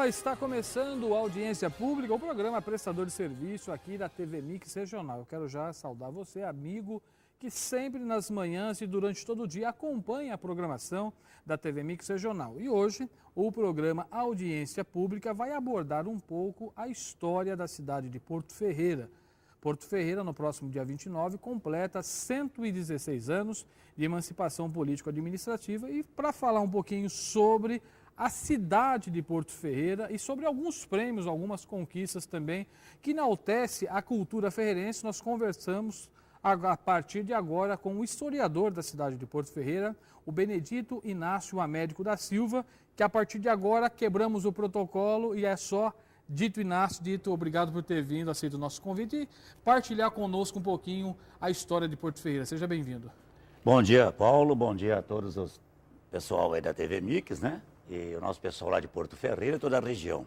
só, está começando a Audiência Pública, o programa prestador de serviço aqui da TV Mix Regional. Eu quero já saudar você, amigo, que sempre nas manhãs e durante todo o dia acompanha a programação da TV Mix Regional. E hoje o programa Audiência Pública vai abordar um pouco a história da cidade de Porto Ferreira. Porto Ferreira, no próximo dia 29, completa 116 anos de emancipação político-administrativa. E para falar um pouquinho sobre a cidade de Porto Ferreira e sobre alguns prêmios, algumas conquistas também, que enaltece a cultura ferreirense, nós conversamos a partir de agora com o historiador da cidade de Porto Ferreira, o Benedito Inácio Américo da Silva, que a partir de agora quebramos o protocolo e é só Dito Inácio. Dito, obrigado por ter vindo, aceito o nosso convite e partilhar conosco um pouquinho a história de Porto Ferreira. Seja bem-vindo. Bom dia, Paulo. Bom dia a todos os pessoal aí da TV Mix, né? E o nosso pessoal lá de Porto Ferreira e toda a região.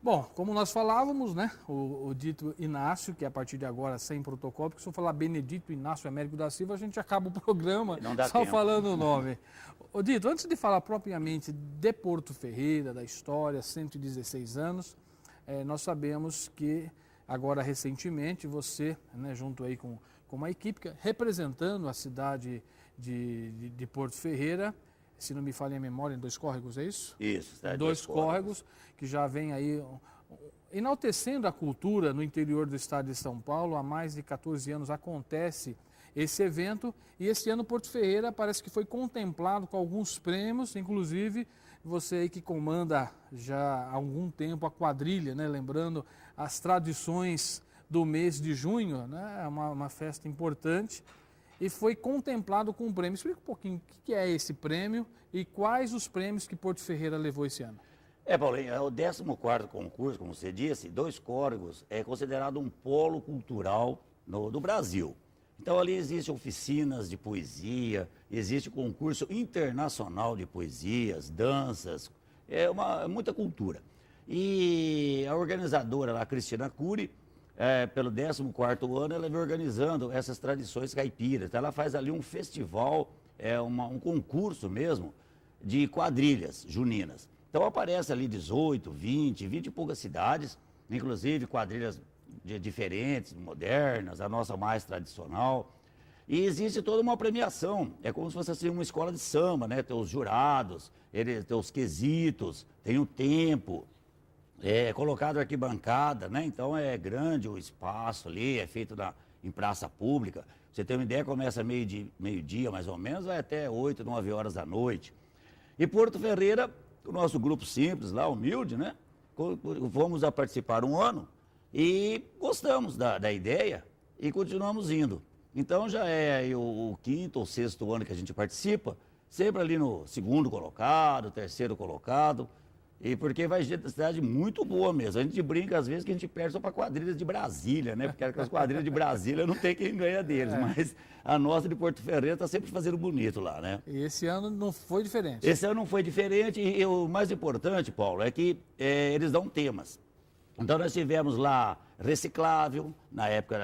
Bom, como nós falávamos, né, o Dito Inácio, que é a partir de agora sem protocolo, porque se eu falar Benedito Inácio Américo da Silva, a gente acaba o programa só tempo. Falando o nome. Ô Dito, antes de falar propriamente de Porto Ferreira, da história, 116 anos, nós sabemos que agora recentemente você, né, junto aí com uma equipe representando a cidade de Porto Ferreira, se não me falha a memória, em Dois Córregos, é isso? Isso, Dois Córregos, que já vem aí enaltecendo a cultura no interior do estado de São Paulo. Há mais de 14 anos acontece esse evento e esse ano Porto Ferreira parece que foi contemplado com alguns prêmios, inclusive você aí que comanda já há algum tempo a quadrilha, né? Lembrando as tradições do mês de junho, né? É uma festa importante. E foi contemplado com um prêmio. Explica um pouquinho o que é esse prêmio e quais os prêmios que Porto Ferreira levou esse ano. Paulinho, é o 14º concurso, como você disse. Dois Córregos é considerado um polo cultural do Brasil. Então ali existem oficinas de poesia, existe concurso internacional de poesias, danças, muita cultura. E a organizadora, a Cristina Cury, pelo 14º ano, ela vem organizando essas tradições caipiras. Então, ela faz ali um festival, um concurso mesmo, de quadrilhas juninas. Então, aparece ali 18, 20 e poucas cidades, inclusive quadrilhas diferentes, modernas, a nossa mais tradicional. E existe toda uma premiação, é como se fosse assim, uma escola de samba, né? Tem os jurados, tem os quesitos, tem o tempo. É colocado arquibancada, né? Então é grande o espaço ali, é feito em praça pública. Pra você ter uma ideia, começa meio-dia mais ou menos, vai até 8, 9 horas da noite. E Porto Ferreira, o nosso grupo simples lá, humilde, né? Fomos a participar um ano e gostamos da ideia e continuamos indo. Então já é aí o 5º ou 6º ano que a gente participa, sempre ali no 2º colocado, 3º colocado. E porque vai gente da cidade muito boa mesmo. A gente brinca às vezes que a gente perde só para quadrilhas de Brasília, né? Porque as quadrilhas de Brasília não tem quem ganha deles. Mas a nossa de Porto Ferreira está sempre fazendo bonito lá, né? E esse ano não foi diferente. Esse ano não foi diferente e o mais importante, Paulo, é que eles dão temas. Então nós tivemos lá reciclável, na época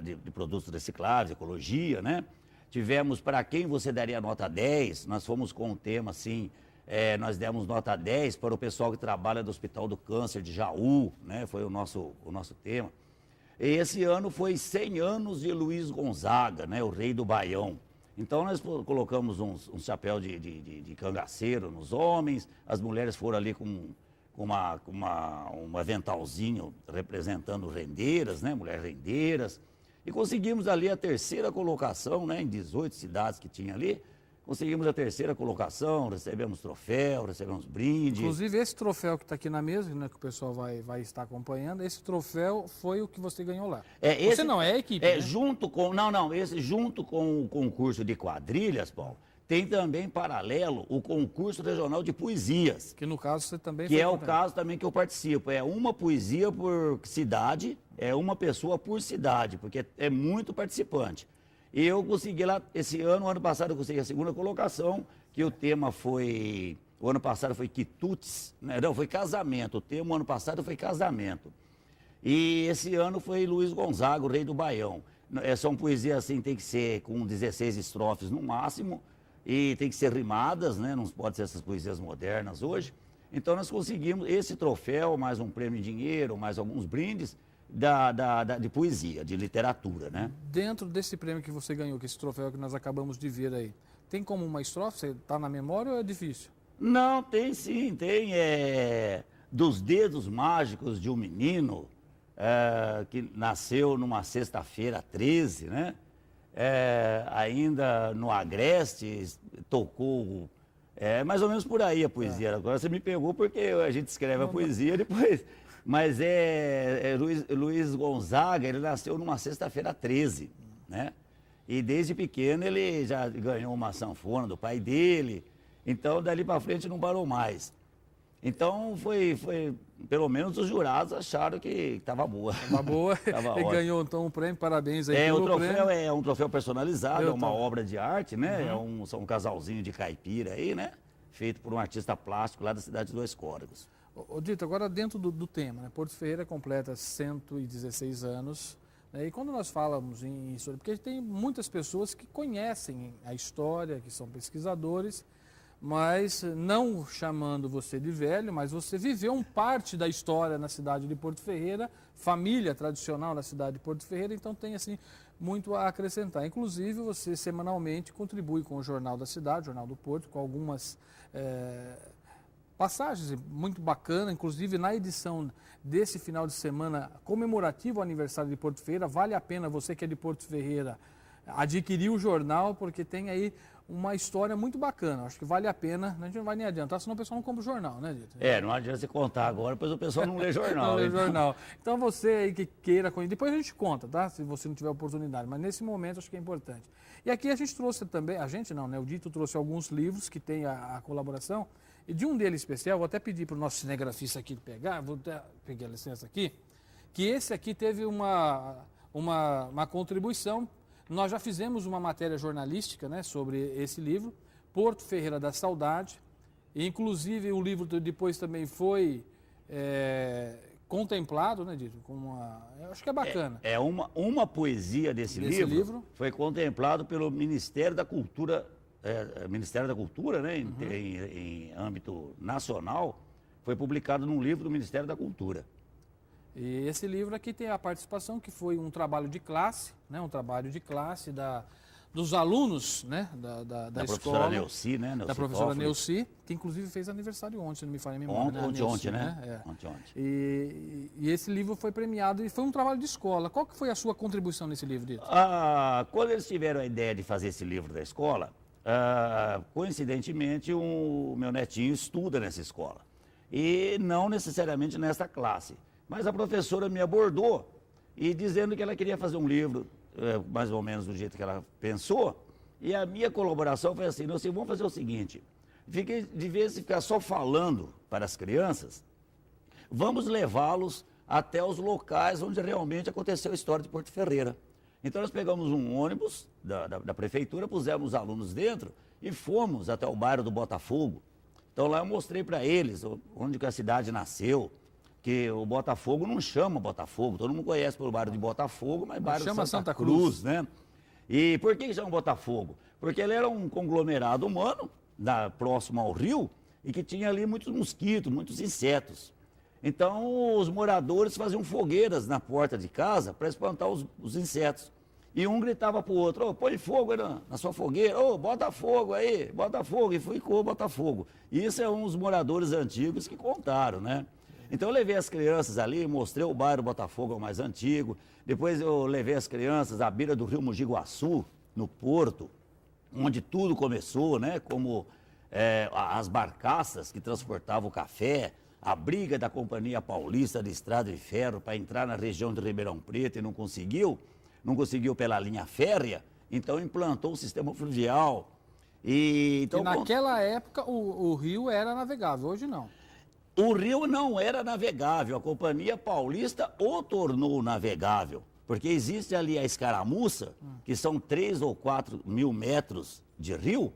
de produtos recicláveis, ecologia, né? Tivemos para quem você daria nota 10, nós fomos com um tema assim... nós demos nota 10 para o pessoal que trabalha do Hospital do Câncer de Jaú, né? Foi o nosso tema. E esse ano foi 100 anos de Luiz Gonzaga, né? O rei do Baião. Então nós colocamos um chapéu de cangaceiro nos homens, as mulheres foram ali com um aventalzinho representando rendeiras, né? Mulheres rendeiras. E conseguimos ali a 3ª colocação, né? Em 18 cidades que tinha ali. Conseguimos a 3ª colocação, recebemos troféu, recebemos brinde. Inclusive esse troféu que está aqui na mesa, né, que o pessoal vai estar acompanhando, esse troféu foi o que você ganhou lá. Você não é a equipe, né? Junto com o concurso de quadrilhas, Paulo, tem também paralelo o concurso regional de poesias. Que no caso você também Que é o caso também que eu participo. É uma poesia por cidade, é uma pessoa por cidade, porque é muito participante. E eu consegui lá, ano passado eu consegui a 2ª colocação, que o tema foi, o ano passado foi quitutes, né? Não, foi casamento, o tema o ano passado foi casamento. E esse ano foi Luiz Gonzaga, o rei do Baião. São poesias assim, tem que ser com 16 estrofes no máximo, e tem que ser rimadas, né? Não pode ser essas poesias modernas hoje. Então nós conseguimos esse troféu, mais um prêmio em dinheiro, mais alguns brindes de poesia, de literatura, né? Dentro desse prêmio que você ganhou, que esse troféu que nós acabamos de ver aí, tem como uma estrofe? Você está na memória ou é difícil? Não, tem sim, tem. Dos dedos mágicos de um menino que nasceu numa sexta-feira 13, né? Ainda no Agreste, tocou. Mais ou menos por aí a poesia. Agora você me pegou porque a gente escreve a poesia depois. Mas Luiz Gonzaga, ele nasceu numa sexta-feira 13, né? E desde pequeno ele já ganhou uma sanfona do pai dele. Então, dali para frente não parou mais. Então, pelo menos os jurados acharam que estava boa. Estava boa. Ele ganhou, então, um prêmio. Parabéns aí o pelo troféu prêmio. é um troféu personalizado, é uma obra de arte, né? Uhum. São um casalzinho de caipira aí, né? Feito por um artista plástico lá da cidade de Dois Córregos. Dito, agora dentro do tema, né? Porto Ferreira completa 116 anos. Né? E quando nós falamos em história, porque tem muitas pessoas que conhecem a história, que são pesquisadores, mas não chamando você de velho, mas você viveu parte da história na cidade de Porto Ferreira, família tradicional na cidade de Porto Ferreira, então tem assim muito a acrescentar. Inclusive você semanalmente contribui com o Jornal da Cidade, Jornal do Porto, com algumas passagens muito bacanas, inclusive na edição desse final de semana comemorativo ao aniversário de Porto Ferreira, vale a pena você que é de Porto Ferreira adquirir o jornal, porque tem aí uma história muito bacana. Acho que vale a pena. A gente não vai nem adiantar, senão o pessoal não compra o jornal, né, Dito? Não adianta você contar agora, pois o pessoal não lê jornal. Não lê jornal. Então você aí que queira conhecer, depois a gente conta, tá? Se você não tiver oportunidade, mas nesse momento acho que é importante. E aqui a gente trouxe também, a gente não, né? O Dito trouxe alguns livros que tem a colaboração, e de um deles especial, vou até pedir para o nosso cinegrafista aqui pegar, vou até pegar a licença aqui, que esse aqui teve uma contribuição. Nós já fizemos uma matéria jornalística, né, sobre esse livro, Porto Ferreira da Saudade. E, inclusive, o livro depois também foi contemplado, né, Dito? Eu acho que é bacana. Uma poesia desse livro foi contemplado pelo Ministério da Cultura, né, em âmbito nacional, foi publicado num livro do Ministério da Cultura. E esse livro aqui tem a participação que foi um trabalho de classe, né, dos alunos, né, da escola. Professora Neuci, né? Da professora Neuci, que inclusive fez aniversário ontem, se não me falha a memória. Ontem, né? Ontem. E esse livro foi premiado e foi um trabalho de escola. Qual que foi a sua contribuição nesse livro, Dito? Quando eles tiveram a ideia de fazer esse livro da escola, coincidentemente o meu netinho estuda nessa escola. E não necessariamente nessa classe. Mas a professora me abordou e dizendo que ela queria fazer um livro, mais ou menos do jeito que ela pensou. E a minha colaboração foi assim, vamos fazer o seguinte, de vez em ficar só falando para as crianças, vamos levá-los até os locais onde realmente aconteceu a história de Porto Ferreira. Então nós pegamos um ônibus da prefeitura, pusemos os alunos dentro e fomos até o bairro do Botafogo. Então lá eu mostrei para eles onde que a cidade nasceu, que o Botafogo não chama Botafogo, todo mundo conhece pelo bairro de Botafogo, mas bairro chama Santa Cruz, né? E por que chama Botafogo? Porque ele era um conglomerado humano, próximo ao rio, e que tinha ali muitos mosquitos, muitos insetos. Então os moradores faziam fogueiras na porta de casa para espantar os insetos. E um gritava para o outro, põe fogo aí na sua fogueira, bota fogo aí, bota fogo, e ficou Botafogo. Isso é uns moradores antigos que contaram, né? Então eu levei as crianças ali, mostrei o bairro Botafogo, é o mais antigo. Depois eu levei as crianças à beira do rio Mogi Guaçu, no Porto, onde tudo começou, né? Como as barcaças que transportavam o café, a briga da Companhia Paulista de Estrada de Ferro para entrar na região de Ribeirão Preto e não conseguiu pela linha férrea, então implantou o sistema fluvial. E naquela época o rio era navegável, hoje não. O rio não era navegável, a Companhia Paulista o tornou navegável, porque existe ali a escaramuça, que são 3 ou 4 mil metros de rio,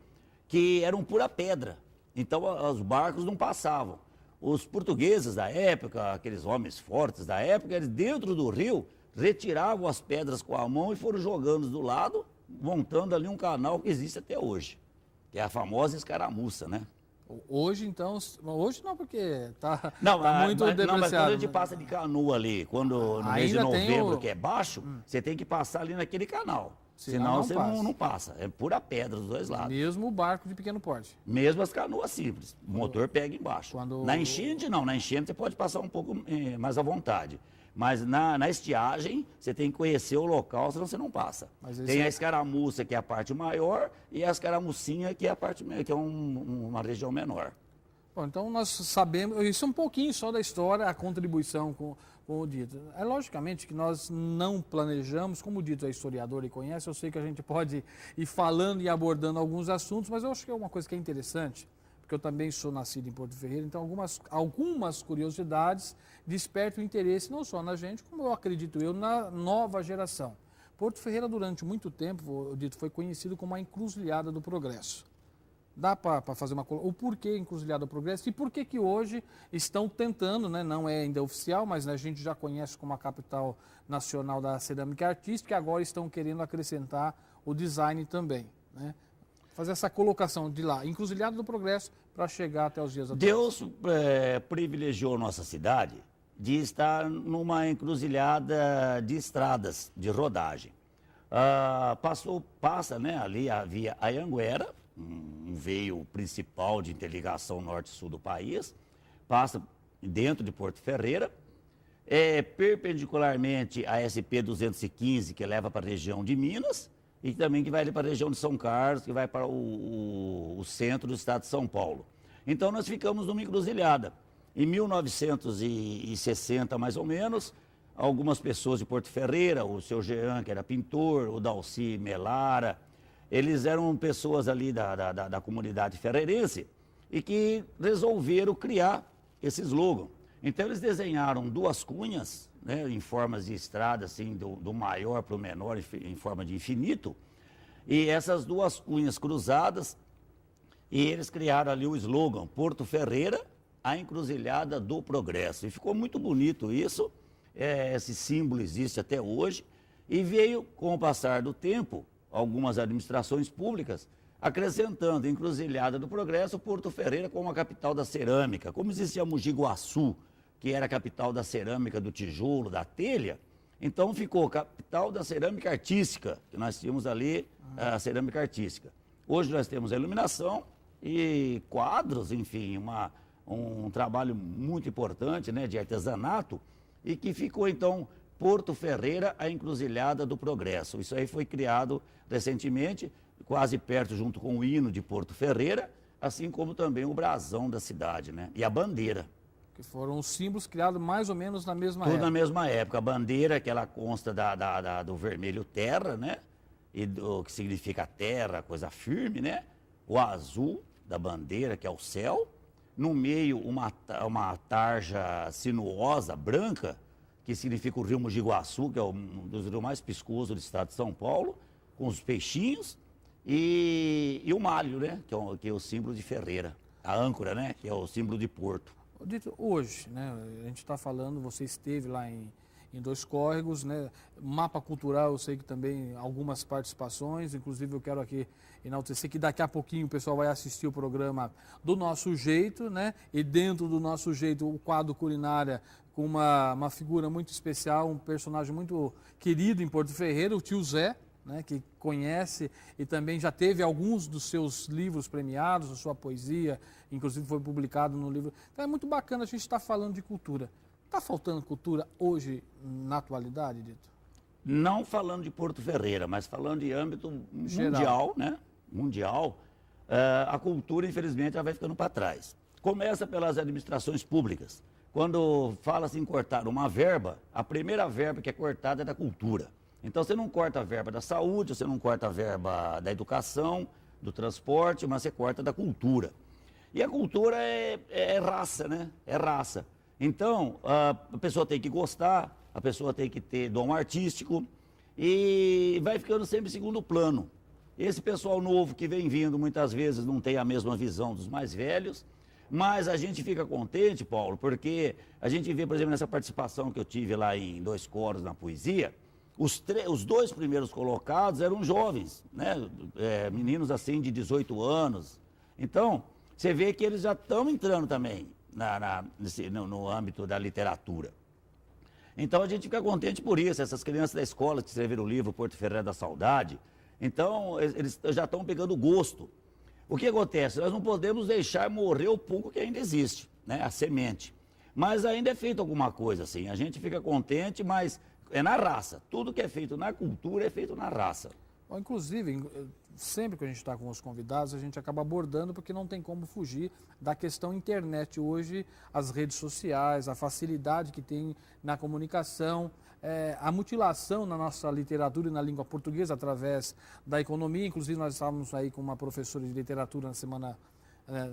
que eram pura pedra, então os barcos não passavam. Os portugueses da época, aqueles homens fortes da época, eles dentro do rio retiravam as pedras com a mão e foram jogando do lado, montando ali um canal que existe até hoje, que é a famosa escaramuça, né? Hoje, então, hoje não, porque tá Não, muito mas depreciado. quando a gente passa de canoa ali, quando no mês de Ainda tem novembro, o- que é baixo, você tem que passar ali naquele canal. Senão Senão não você passa. não passa. É pura pedra dos dois lados. Mesmo o barco de pequeno porte. Mesmo as canoas simples. O motor pega embaixo. quando- Na enchente, não. Na enchente você pode passar um pouco mais à vontade. Mas na estiagem, você tem que conhecer o local, senão você não passa. Mas esse Tem é- a escaramuça, que é a parte maior, e a escaramucinha, que é a parte que é uma região menor. Bom, então nós sabemos, isso é um pouquinho só da história, a contribuição com o Dito. É logicamente que nós não planejamos, como o Dito é historiador e conhece, eu sei que a gente pode ir falando e abordando alguns assuntos, mas eu acho que é uma coisa que é interessante, porque eu também sou nascido em Porto Ferreira, então algumas curiosidades despertam interesse não só na gente, como eu acredito eu, na nova geração. Porto Ferreira, durante muito tempo, o Dito, foi conhecido como a encruzilhada do progresso. Dá para fazer o porquê Encruzilhada do Progresso e por que hoje estão tentando, né, não é ainda oficial, mas né, a gente já conhece como a capital nacional da cerâmica artística e agora estão querendo acrescentar o design também. Né? Fazer essa colocação de lá, Encruzilhada do Progresso, para chegar até os dias atuais. Deus privilegiou nossa cidade de estar numa encruzilhada de estradas de rodagem. Passa, né, ali a via Anhanguera, um veio principal de interligação norte-sul do país, passa dentro de Porto Ferreira, perpendicularmente à SP-215, que leva para a região de Minas, e também que vai ali para a região de São Carlos, que vai para o centro do estado de São Paulo. Então nós ficamos numa encruzilhada. Em 1960, mais ou menos, algumas pessoas de Porto Ferreira, o seu Jean, que era pintor, o Dalci Melara, eles eram pessoas ali da comunidade ferreirense e que resolveram criar esse slogan. Então eles desenharam duas cunhas, né, em formas de estrada, assim, do maior para o menor, em forma de infinito, e essas duas cunhas cruzadas, e eles criaram ali o slogan Porto Ferreira, a encruzilhada do progresso. E ficou muito bonito isso, esse símbolo existe até hoje, e veio, com o passar do tempo, algumas administrações públicas, acrescentando Encruzilhada do Progresso, Porto Ferreira como a capital da cerâmica. Como existia Mogi Guaçu, que era a capital da cerâmica, do tijolo, da telha, então ficou capital da cerâmica artística, que nós tínhamos ali a cerâmica artística. Hoje nós temos a iluminação e quadros, enfim, um trabalho muito importante, né, de artesanato, e que ficou então Porto Ferreira, a Encruzilhada do Progresso. Isso aí foi criado recentemente, quase perto, junto com o hino de Porto Ferreira, assim como também o brasão da cidade, né? E a bandeira. Que foram os símbolos criados mais ou menos na mesma Tudo época. na mesma época. A bandeira, que ela consta do vermelho terra, né? E do que significa terra, coisa firme, né? O azul da bandeira, que é o céu. No meio, uma tarja sinuosa, branca, que significa o rio Mogi Guaçu, que é um dos rios mais piscosos do estado de São Paulo, com os peixinhos, e o malho, né, que é o símbolo de Ferreira. A âncora, né, que é o símbolo de Porto. Dito, hoje, né, a gente está falando, você esteve lá em Dois Córregos, né, mapa cultural, eu sei que também algumas participações, inclusive eu quero aqui enaltecer que daqui a pouquinho o pessoal vai assistir o programa do Nosso Jeito, né, e dentro do Nosso Jeito o quadro Culinária com uma figura muito especial, um personagem muito querido em Porto Ferreira, o tio Zé, né, que conhece e também já teve alguns dos seus livros premiados, a sua poesia, inclusive foi publicado no livro. Então é muito bacana a gente estar falando de cultura. Está faltando cultura hoje, na atualidade, Dito? Não falando de Porto Ferreira, mas falando de âmbito Geral. mundial, né? Mundial, a cultura, infelizmente, ela vai ficando para trás. Começa pelas administrações públicas. Quando fala-se em cortar uma verba, a primeira verba que é cortada é da cultura. Então você não corta a verba da saúde, você não corta a verba da educação, do transporte, mas você corta da cultura. E a cultura é raça, né? É raça. Então, a pessoa tem que gostar, a pessoa tem que ter dom artístico e vai ficando sempre em segundo plano. Esse pessoal novo que vem vindo, muitas vezes não tem a mesma visão dos mais velhos, mas a gente fica contente, Paulo, porque a gente vê, por exemplo, nessa participação que eu tive lá em Dois Coros na poesia, os dois primeiros colocados eram jovens, né? Meninos assim de 18 anos. Então, Você vê que eles já estão entrando também no âmbito da literatura. Então a gente fica contente por isso, essas crianças da escola que escreveram o livro Porto Ferreira da Saudade, então eles já estão pegando gosto. O que acontece? Nós não podemos deixar morrer o pouco que ainda existe, né? A semente. Mas ainda é feito alguma coisa, assim. A gente fica contente, mas é na raça. Tudo que é feito na cultura é feito na raça. Bom, inclusive, sempre que a gente está com os convidados, a gente acaba abordando porque não tem como fugir da questão internet. Hoje, as redes sociais, a facilidade que tem na comunicação, a mutilação na nossa literatura e na língua portuguesa através da economia. Inclusive, nós estávamos aí com uma professora de literatura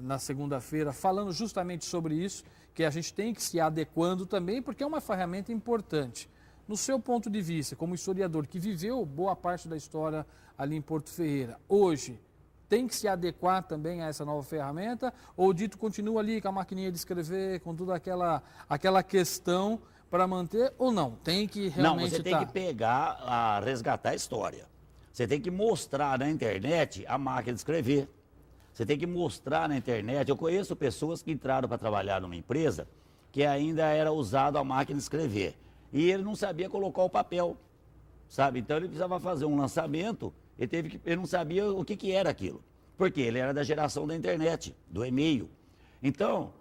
na segunda-feira, falando justamente sobre isso, que a gente tem que se adequando também, porque é uma ferramenta importante. No seu ponto de vista, como historiador que viveu boa parte da história ali em Porto Ferreira, hoje tem que se adequar também a essa nova ferramenta? Ou o dito continua ali com a maquininha de escrever, com toda aquela questão para manter, ou não? Tem que realmente... Não, você tem que pegar, resgatar a história. Você tem que mostrar na internet a máquina de escrever. Você tem que mostrar na internet. Eu conheço pessoas que entraram para trabalhar numa empresa que ainda era usado a máquina de escrever. E ele não sabia colocar o papel, sabe? Então ele precisava fazer um lançamento, ele não sabia o que era aquilo. Porque ele era da geração da internet, do e-mail. Então,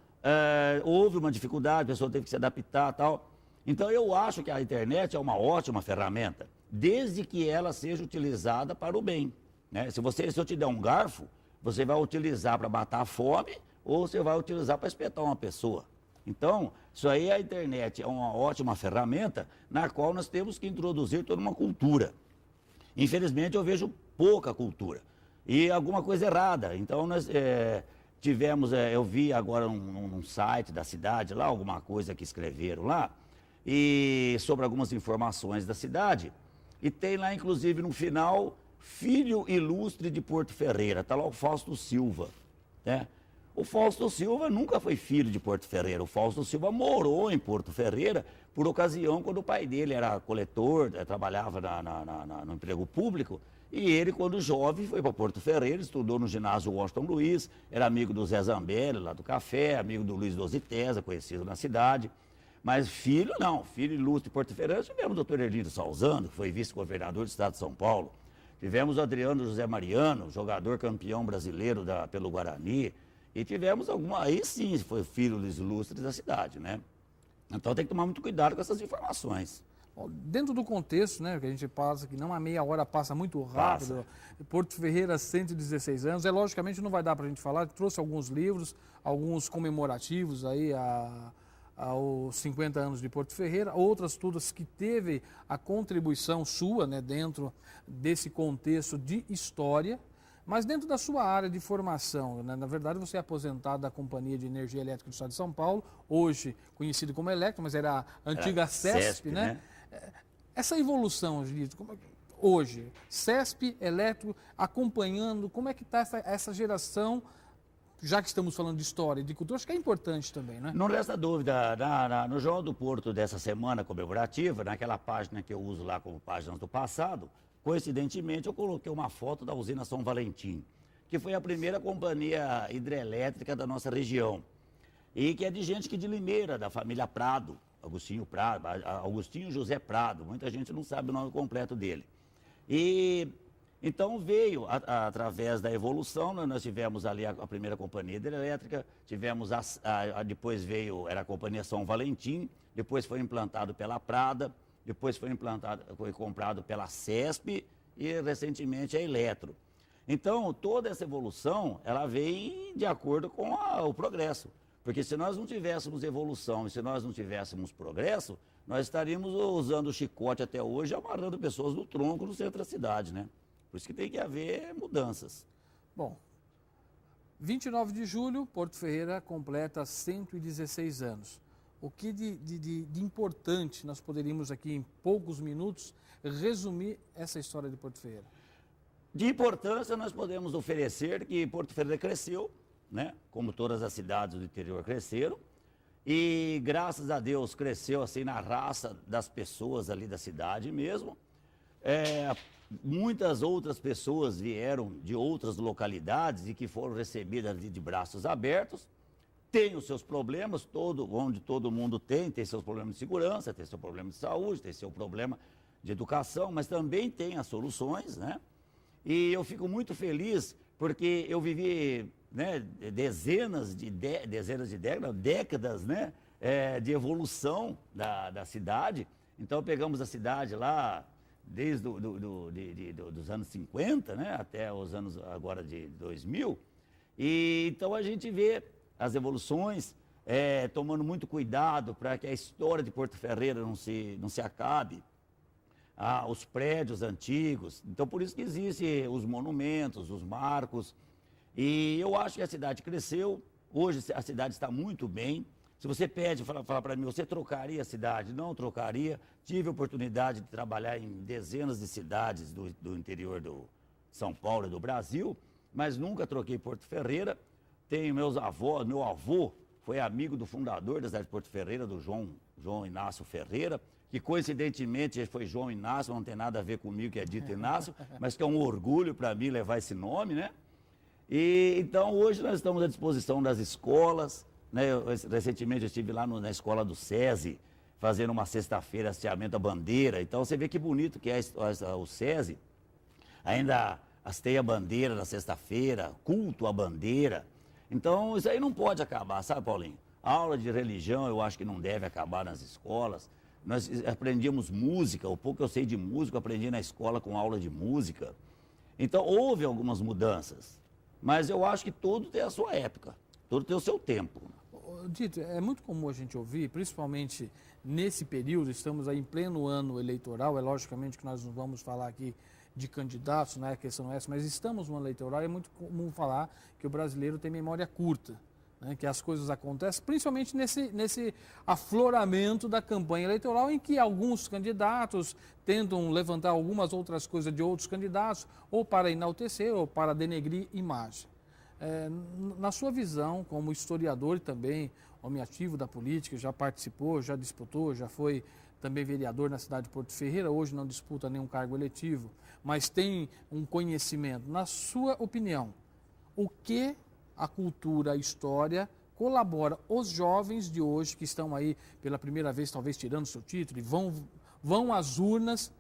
houve uma dificuldade, a pessoa teve que se adaptar e tal. Então eu acho que a internet é uma ótima ferramenta, desde que ela seja utilizada para o bem, né? Se eu te der um garfo, você vai utilizar para matar a fome ou você vai utilizar para espetar uma pessoa. Então, isso aí, a internet é uma ótima ferramenta na qual nós temos que introduzir toda uma cultura. Infelizmente, eu vejo pouca cultura e alguma coisa errada. Então, nós tivemos, eu vi agora num site da cidade lá, alguma coisa que escreveram lá, e sobre algumas informações da cidade, e tem lá, inclusive, no final, filho ilustre de Porto Ferreira, está lá o Fausto Silva, né? O Fausto Silva nunca foi filho de Porto Ferreira. O Fausto Silva morou em Porto Ferreira por ocasião quando o pai dele era coletor, trabalhava no emprego público. E ele, quando jovem, foi para Porto Ferreira, estudou no ginásio Washington Luiz, era amigo do Zé Zambelli, lá do Café, amigo do Luiz Dositesa, conhecido na cidade. Mas filho, não. Filho ilustre de Porto Ferreira, tivemos o doutor Erlindo Salzano, que foi vice-governador do estado de São Paulo. Tivemos o Adriano José Mariano, jogador campeão brasileiro pelo Guarani. E tivemos aí sim, foi filho dos ilustres da cidade, né? Então tem que tomar muito cuidado com essas informações. Dentro do contexto, né, que a gente passa, que não a meia hora passa muito rápido, Porto Ferreira, 116 anos, logicamente não vai dar para a gente falar, trouxe alguns livros, alguns comemorativos aí aos 50 anos de Porto Ferreira, outras todas que teve a contribuição sua, né, dentro desse contexto de história. Mas dentro da sua área de formação, né, na verdade você é aposentado da Companhia de Energia Elétrica do Estado de São Paulo, hoje conhecido como Electro, mas era a antiga CESP, né? Essa evolução, hoje, CESP, Electro, acompanhando, como é que está essa geração, já que estamos falando de história e de cultura, acho que é importante também, né? Não resta dúvida, no Jornal do Porto dessa semana comemorativa, naquela página que eu uso lá como páginas do passado, coincidentemente, eu coloquei uma foto da usina São Valentim, que foi a primeira companhia hidrelétrica da nossa região. E que é de gente de Limeira, da família Prado, Agostinho José Prado. Muita gente não sabe o nome completo dele. E então veio, através da evolução, nós tivemos ali a primeira companhia hidrelétrica, tivemos depois era a companhia São Valentim, depois foi implantado pela Prada, depois foi comprado pela CESP e recentemente a Eletro. Então, toda essa evolução, ela vem de acordo com o progresso. Porque se nós não tivéssemos evolução e se nós não tivéssemos progresso, nós estaríamos usando o chicote até hoje, amarrando pessoas no tronco no centro da cidade, né? Por isso que tem que haver mudanças. Bom, 29 de julho, Porto Ferreira completa 116 anos. O que de importante nós poderíamos aqui, em poucos minutos, resumir essa história de Porto Ferreira? De importância, nós podemos oferecer que Porto Ferreira cresceu, né? Como todas as cidades do interior cresceram, e graças a Deus cresceu assim na raça das pessoas ali da cidade mesmo. muitas outras pessoas vieram de outras localidades e que foram recebidas de braços abertos. Tem os seus problemas, onde todo mundo tem seus problemas de segurança, tem seu problema de saúde, tem seu problema de educação, mas também tem as soluções, né? E eu fico muito feliz porque eu vivi, né, décadas, né, de evolução da cidade. Então pegamos a cidade lá desde dos anos 50, né, até os anos agora de 2000. E então a gente vê as evoluções, tomando muito cuidado para que a história de Porto Ferreira não se acabe. Os prédios antigos. Então, por isso que existem os monumentos, os marcos. E eu acho que a cidade cresceu. Hoje a cidade está muito bem. Se você pede, fala para mim, você trocaria a cidade? Não trocaria. Tive a oportunidade de trabalhar em dezenas de cidades do interior do São Paulo e do Brasil, mas nunca troquei Porto Ferreira. Tenho meu avô foi amigo do fundador da cidade de Porto Ferreira, do João Inácio Ferreira, que coincidentemente foi João Inácio, não tem nada a ver comigo que é dito Inácio, mas que é um orgulho para mim levar esse nome, né? E então hoje nós estamos à disposição das escolas, né? Recentemente eu estive lá na escola do SESI, fazendo uma sexta-feira hasteamento à bandeira. Então você vê que bonito que é o SESI, ainda hasteia a bandeira na sexta-feira, culto à bandeira. Então isso aí não pode acabar, sabe, Paulinho? A aula de religião eu acho que não deve acabar nas escolas. Nós aprendíamos música, o pouco que eu sei de música, eu aprendi na escola com aula de música. Então, houve algumas mudanças, mas eu acho que tudo tem a sua época, tudo tem o seu tempo. Dito, é muito comum a gente ouvir, principalmente nesse período, estamos aí em pleno ano eleitoral, é logicamente que nós não vamos falar aqui de candidatos, não é a questão não é essa, mas estamos no ano eleitoral e é muito comum falar que o brasileiro tem memória curta. Né, que as coisas acontecem, principalmente nesse afloramento da campanha eleitoral, em que alguns candidatos tentam levantar algumas outras coisas de outros candidatos, ou para enaltecer, ou para denegrir imagem. Na sua visão, como historiador e também homem ativo da política, já participou, já disputou, já foi também vereador na cidade de Porto Ferreira, hoje não disputa nenhum cargo eletivo, mas tem um conhecimento. Na sua opinião, o que a cultura, a história, colabora os jovens de hoje que estão aí pela primeira vez, talvez tirando seu título, e vão às urnas,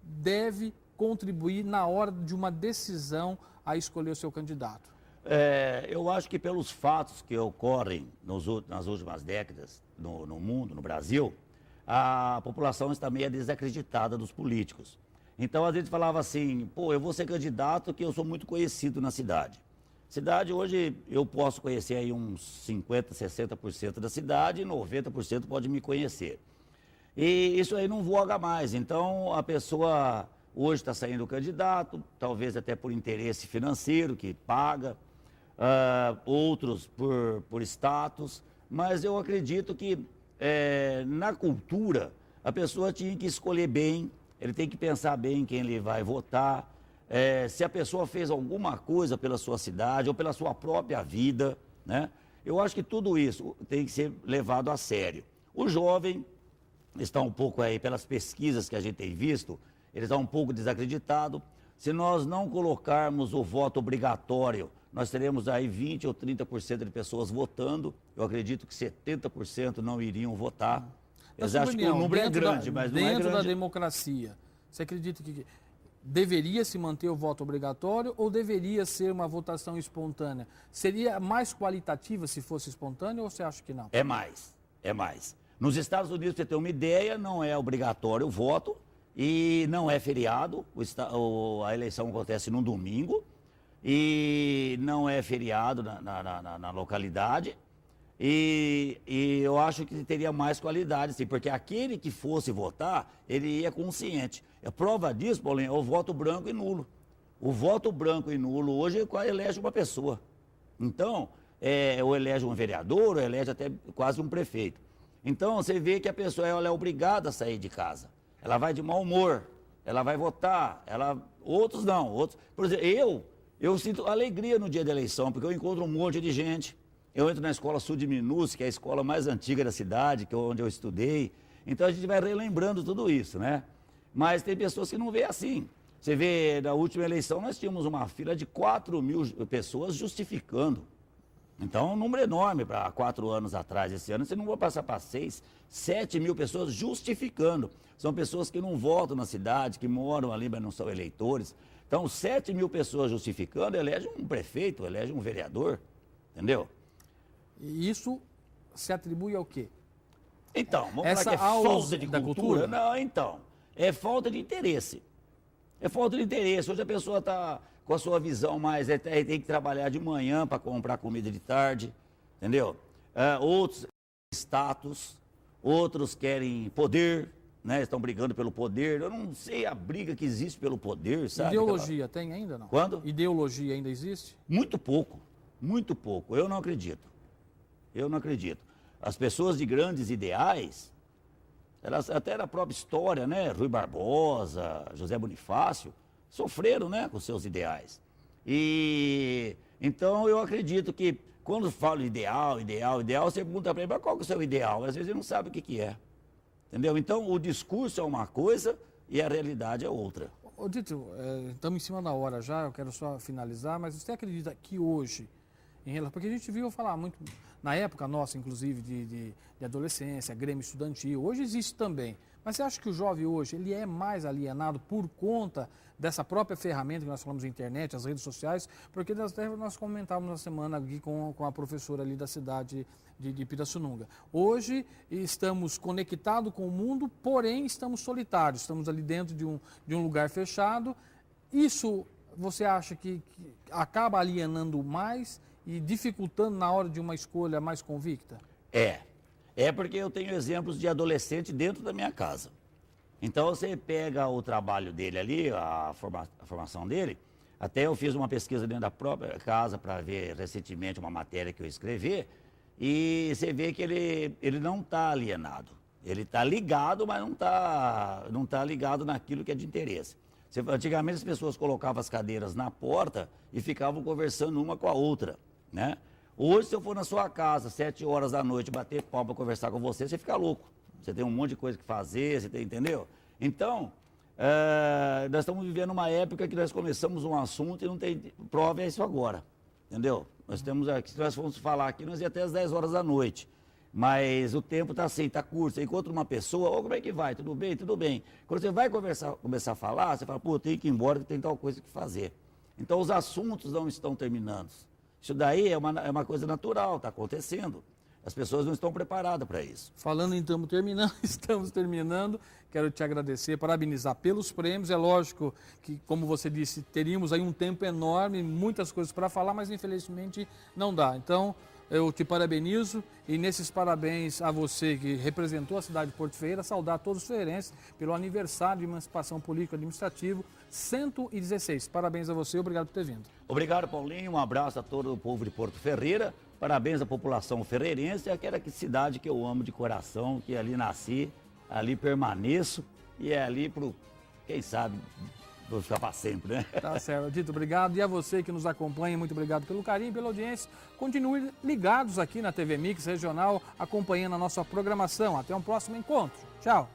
deve contribuir na hora de uma decisão a escolher o seu candidato? Eu acho que pelos fatos que ocorrem nas últimas décadas no mundo, no Brasil, a população está meio desacreditada dos políticos. Então a gente falava assim, pô, eu vou ser candidato que eu sou muito conhecido na cidade. Cidade, hoje, eu posso conhecer aí uns 50%, 60% da cidade e 90% pode me conhecer. E isso aí não voga mais. Então, a pessoa hoje está saindo candidato, talvez até por interesse financeiro, que paga, outros por status, mas eu acredito que na cultura, a pessoa tinha que escolher bem, ele tem que pensar bem quem ele vai votar, se a pessoa fez alguma coisa pela sua cidade ou pela sua própria vida, né? Eu acho que tudo isso tem que ser levado a sério. O jovem está um pouco aí, pelas pesquisas que a gente tem visto, ele está um pouco desacreditado. Se nós não colocarmos o voto obrigatório, nós teremos aí 20% ou 30% de pessoas votando. Eu acredito que 70% não iriam votar. Eu acho que o número é grande, mas não é grande. Dentro da democracia, você acredita que deveria se manter o voto obrigatório ou deveria ser uma votação espontânea? Seria mais qualitativa se fosse espontânea ou você acha que não? É mais. Nos Estados Unidos, para você ter uma ideia, não é obrigatório o voto e não é feriado. A eleição acontece num domingo e não é feriado na localidade. E eu acho que teria mais qualidade, sim, porque aquele que fosse votar, ele ia consciente. A prova disso, Paulinho, é o voto branco e nulo. O voto branco e nulo hoje elege uma pessoa. Então, ou elege um vereador, ou elege até quase um prefeito. Então, você vê que a pessoa ela é obrigada a sair de casa. Ela vai de mau humor, ela vai votar, outros não. Por exemplo, eu sinto alegria no dia da eleição, porque eu encontro um monte de gente. Eu entro na escola Sul de Minus, que é a escola mais antiga da cidade, que é onde eu estudei. Então a gente vai relembrando tudo isso, né? Mas tem pessoas que não veem assim. Você vê, na última eleição nós tínhamos uma fila de 4.000 pessoas justificando. Então, é um número enorme para 4 anos atrás. Esse ano você não vai passar para 6, 7.000 pessoas justificando. São pessoas que não votam na cidade, que moram ali, mas não são eleitores. Então, 7.000 pessoas justificando, elege um prefeito, elege um vereador, entendeu? E isso se atribui ao quê? Então, vamos falar que é falta de cultura? Não, então, é falta de interesse. É falta de interesse. Hoje a pessoa está com a sua visão mais, tem que trabalhar de manhã para comprar comida de tarde, entendeu? Outros status, outros querem poder, né? Estão brigando pelo poder. Eu não sei a briga que existe pelo poder, sabe? Ideologia tem ainda, não? Quando? Ideologia ainda existe? Muito pouco, muito pouco. Eu não acredito. Eu não acredito. As pessoas de grandes ideais, elas, até na própria história, né? Rui Barbosa, José Bonifácio, sofreram, né, com seus ideais. E então eu acredito que quando falo ideal, você pergunta para ele, mas qual que é o seu ideal? Às vezes ele não sabe o que é. Entendeu? Então o discurso é uma coisa e a realidade é outra. Ô Dito, estamos em cima da hora já, eu quero só finalizar, mas você acredita que hoje, porque a gente viu falar muito, na época nossa, inclusive, de adolescência, Grêmio Estudantil, hoje existe também. Mas você acha que o jovem hoje, ele é mais alienado por conta dessa própria ferramenta que nós falamos, a internet, as redes sociais? Porque nós comentávamos na semana aqui com a professora ali da cidade de Pirassununga. Hoje estamos conectados com o mundo, porém estamos solitários, estamos ali dentro de um lugar fechado. Isso você acha que acaba alienando mais e dificultando na hora de uma escolha mais convicta? É porque eu tenho exemplos de adolescente dentro da minha casa. Então você pega o trabalho dele ali, a formação dele, até eu fiz uma pesquisa dentro da própria casa para ver recentemente uma matéria que eu escrevi, e você vê que ele não está alienado. Ele está ligado, mas não tá ligado naquilo que é de interesse. Antigamente as pessoas colocavam as cadeiras na porta e ficavam conversando uma com a outra, né? Hoje, se eu for na sua casa, 7 horas da noite, bater pau para conversar com você, você fica louco. Você tem um monte de coisa que fazer, entendeu? Então, nós estamos vivendo uma época que nós começamos um assunto e não tem prova, é isso agora, entendeu? Nós temos aqui, se nós formos falar aqui, nós ia até às 10 horas da noite. Mas o tempo está assim, está curto. Você encontra uma pessoa, como é que vai? Tudo bem? Tudo bem. Quando você vai começar a falar, você fala, pô, tem que ir embora, que tem tal coisa que fazer. Então, os assuntos não estão terminando. Isso daí é uma coisa natural, está acontecendo. As pessoas não estão preparadas para isso. Falando em estamos terminando. Quero te agradecer, parabenizar pelos prêmios. É lógico que, como você disse, teríamos aí um tempo enorme, muitas coisas para falar, mas infelizmente não dá. Então, eu te parabenizo e nesses parabéns a você que representou a cidade de Porto Ferreira, saudar todos os ferreirenses pelo aniversário de emancipação político-administrativo 116. Parabéns a você, obrigado por ter vindo. Obrigado, Paulinho, um abraço a todo o povo de Porto Ferreira, parabéns à população ferreirense, aquela cidade que eu amo de coração, que ali nasci, ali permaneço e é ali pro, quem sabe, vou ficar para sempre, né? Tá certo, Dito, obrigado. E a você que nos acompanha, muito obrigado pelo carinho, pela audiência. Continue ligados aqui na TV Mix Regional, acompanhando a nossa programação. Até um próximo encontro. Tchau.